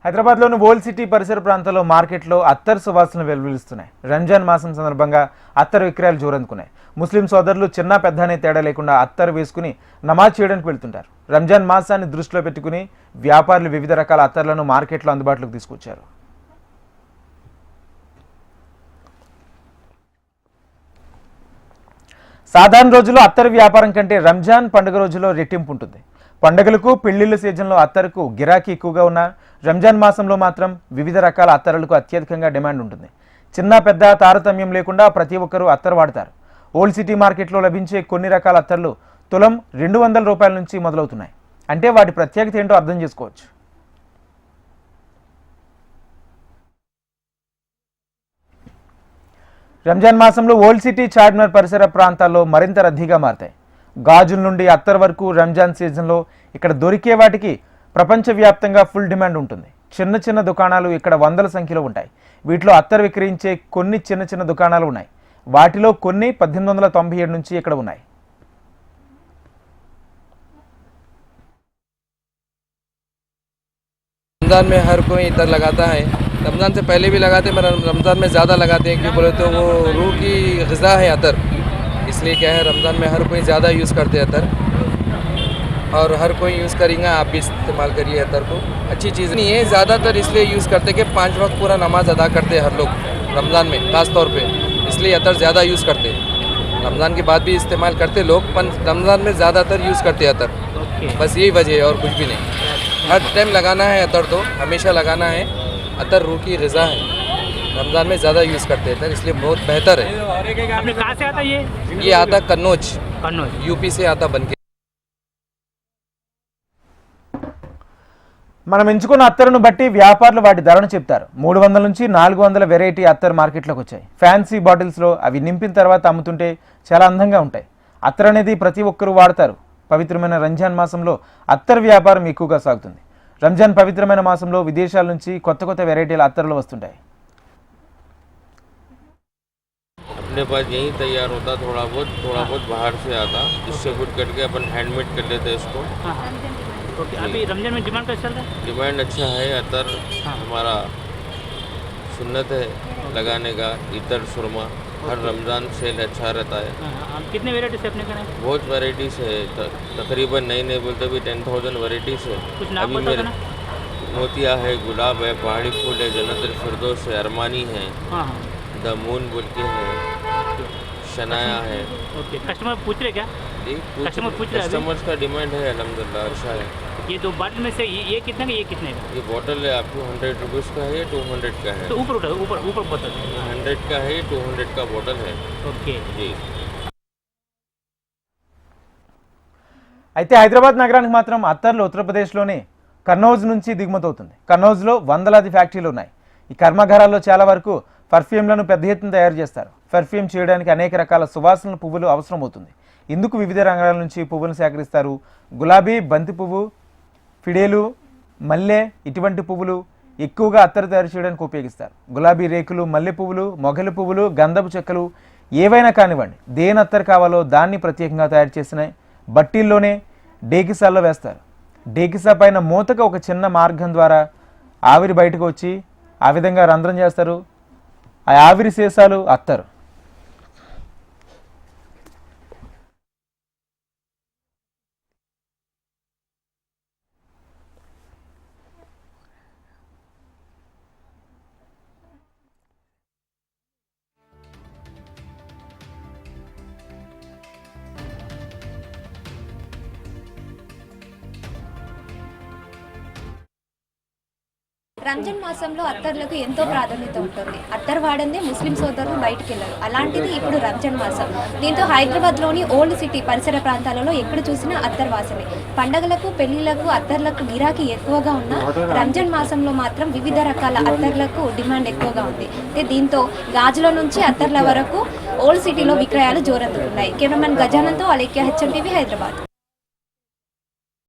హైదరాబాద్లోని old city పరిసర ప్రాంతాల్లో మార్కెట్లో అత్తర్ సువాసనలు వెలువరిస్తున్నాయి. రంజాన్ మాసం సందర్భంగా అత్తర్ విక్రయాలు జోరందుకున్నాయి. ముస్లిం సోదరులు చిన్న పెద్ద అనే తేడా లేకుండా అత్తర్ వేసుకుని నమాజ్ చేయడానికి వెళ్తుంటారు. రంజాన్ మాసాన్ని దృష్టిలో పెట్టుకుని వ్యాపారులు వివిధ రకాల అత్తర్లను మార్కెట్లో అందుబాటులోకి తీసుకొచ్చారు. సాధారణ రోజుల్లో అత్తర్ వ్యాపారం కంటే రంజాన్ పండుగ రోజుల్లో రెట్టింపు ఉంటుంది. పండుగలకు పెళ్లిళ్ళ సీజన్లో అత్తరుకు గిరాకీ ఎక్కువగా ఉన్న రంజాన్ మాసంలో మాత్రం వివిధ రకాల అత్తరులకు అత్యధికంగా డిమాండ్ ఉంటుంది. చిన్న పెద్ద తారతమ్యం లేకుండా ప్రతి ఒక్కరూ అత్తరు వాడతారు. ఓల్డ్ సిటీ మార్కెట్లో లభించే కొన్ని రకాల అత్తర్లు తులం 200 రూపాయల నుంచి మొదలవుతున్నాయి. అంటే వాటి ప్రత్యేకత ఏంటో అర్థం చేసుకోవచ్చు. రంజాన్ మాసంలో ఓల్డ్ సిటీ చార్మినార్ పరిసర ప్రాంతాల్లో మరింత రద్దీగా మారతాయి. గాజుల నుండి అత్తర్ వరకు రంజాన్ సీజన్లో ఇక్కడ దొరికే వాటికి ప్రపంచవ్యాప్తంగా ఫుల్ డిమాండ్ ఉంటుంది. చిన్న చిన్న దుకాణాలు ఇక్కడ వందల సంఖ్యలో ఉంటాయి. వీటిలో అత్తర్ విక్రయించే కొన్ని చిన్న చిన్న దుకాణాలు ఉన్నాయి. వాటిలో కొన్ని 1897 నుంచి ఇక్కడ ఉన్నాయి. रमज़ान में हर कोई इतर लगाता है। रमज़ान से पहले भी लगाते हैं, मगर रमज़ान में ज़्यादा लगाते हैं, क्यों बोले तो वो रूह की ग़िज़ा है अतर, इसलिए क्या है रमज़ान में हर कोई ज़्यादा यूज़ करते हैं अतर, और हर कोई यूज़ करेंगे। आप भी इस्तेमाल करिए अतर को, अच्छी चीज़ नहीं है। ज़्यादातर इसलिए यूज़ करते कि 5 वक्त पूरा नमाज अदा करते हैं हर लोग रमज़ान में ख़ास तौर पे, इसलिए अतर ज़्यादा यूज़ करते हैं। रमज़ान के बाद भी इस्तेमाल करते लोग, पर रमज़ान में ज़्यादातर यूज़ करते हैं अतर। बस यही वजह है और कुछ भी नहीं। हर टाइम लगाना है अतर, तो हमेशा लगाना है। अतर रूह की ग़िज़ा है, रमज़ान में ज़्यादा यूज़ करते हैं अतर, इसलिए बहुत बेहतर है। कहाँ से आता ये आता कन्नौज यूपी से आता बन के। మనం ఎంచుకున్న అత్తరును బట్టి వ్యాపారులు వాటి ధరను చెప్తారు. 300 నుంచి 400 వెరైటీ అత్తర్ మార్కెట్లోకి వచ్చాయి. ఫ్యాన్సీ బాటిల్స్లో అవి నింపిన తర్వాత అమ్ముతుంటే చాలా అందంగా ఉంటాయి. అత్తర్ అనేది ప్రతి ఒక్కరూ వాడతారు. పవిత్రమైన రంజాన్ మాసంలో అత్తర్ వ్యాపారం ఎక్కువగా సాగుతుంది. రంజాన్ పవిత్రమైన మాసంలో విదేశాల నుంచి కొత్త కొత్త వెరైటీల అత్తర్లు వస్తుంటాయి. अपने पास यही तैयार होता, थोड़ा बहुत बाहर से आता, जिससे कुछ करके अपन हैंडमेड कर लेते हैं इसको। ओके, अभी रमजान में डिमांड कैसा चल रहा है? डिमांड अच्छा है। अतर हमारा सुन्नत है लगाने का, इतर सुरमा हर रमज़ान सेल अच्छा रहता है। कितने वेराइटीज है अपने का? बहुत वैराइटीज़ है, तकरीबन नहीं बोलते भी 10,000 वैराइटीज़ है। कुछ नाम अभी बता मेरे देना। मोतिया है, गुलाब है, पहाड़ी फूल है, जन्नतुल फिरदौस है, अरमानी है, द मून बोल के है, शनाया है। ओके, कस्टमर पूछ रहे क्या? कस्टमर पूछ रहे हैं? कस्टमर्स का डिमांड है अल्हम्दुलिल्लाह, अच्छा है। ये दो बाटल में से ये कितने का, ये कितने का? ये बॉटल है आपको 100 रुपीज़ का है, 200 का है। तो ऊपर उठा, ऊपर बोतल 100 का है, 200 का बॉटल है। ओके जी। అయితే హైదరాబాద్ నగరానికి మాత్రం అత్తర్లు ఉత్తరప్రదేశ్లోని కన్నౌజ్ నుంచి దిగుమతవుతుంది. కన్నౌజ్లో వందలాది ఫ్యాక్టరీలు ఉన్నాయి. ఈ కర్మాగారాల్లో చాలా వరకు పర్ఫ్యూమ్లను పెద్ద ఎత్తున తయారు చేస్తారు. పర్ఫ్యూమ్ చేయడానికి అనేక రకాల సువాసనల పువ్వులు అవసరమవుతుంది. ఇందుకు వివిధ రంగాల నుంచి పువ్వులను సేకరిస్తారు. గులాబీ, బంతి పువ్వు, ఫిడేలు, మల్లె ఇటువంటి పువ్వులు ఎక్కువగా అత్తరు తయారు చేయడానికి ఉపయోగిస్తారు. గులాబీ రేకులు, మల్లె పువ్వులు, మొగలి పువ్వులు, గంధపు చెక్కలు ఏవైనా కానివ్వండి, దేని అత్తరు కావాలో దాన్ని ప్రత్యేకంగా తయారు చేసిన బట్టీల్లోనే డేకిసాల్లో వేస్తారు. డేకిసా పైన మూతకు ఒక చిన్న మార్గం ద్వారా ఆవిరి బయటకు వచ్చి ఆ విధంగా రంధ్రం చేస్తారు. ఆ ఆవిరి సీసాలు అత్తరు. రంజాన్ మాసంలో అత్తర్లకు ఎంతో ప్రాధాన్యత ఉంటుంది. అత్తర్ వాడందే ముస్లిం సోదరులు బయటికి వెళ్ళరు. అలాంటిది ఇప్పుడు రంజాన్ మాసం. దీంతో హైదరాబాద్లోని ఓల్డ్ సిటీ పరిసర ప్రాంతాలలో ఎక్కడ చూసినా అత్తర్ వాసనే. పండగలకు, పెళ్లిళ్లకు అత్తర్లకు గిరాకీ ఎక్కువగా ఉన్న రంజాన్ మాసంలో మాత్రం వివిధ రకాల అత్తర్లకు డిమాండ్ ఎక్కువగా ఉంది. దీంతో గాజుల నుంచి అత్తర్ల వరకు ఓల్డ్ సిటీలో విక్రయాలు జోరందుకున్నాయి. కెమెరామెన్ గజానంతో అలేఖ్య, HMTV, హైదరాబాద్.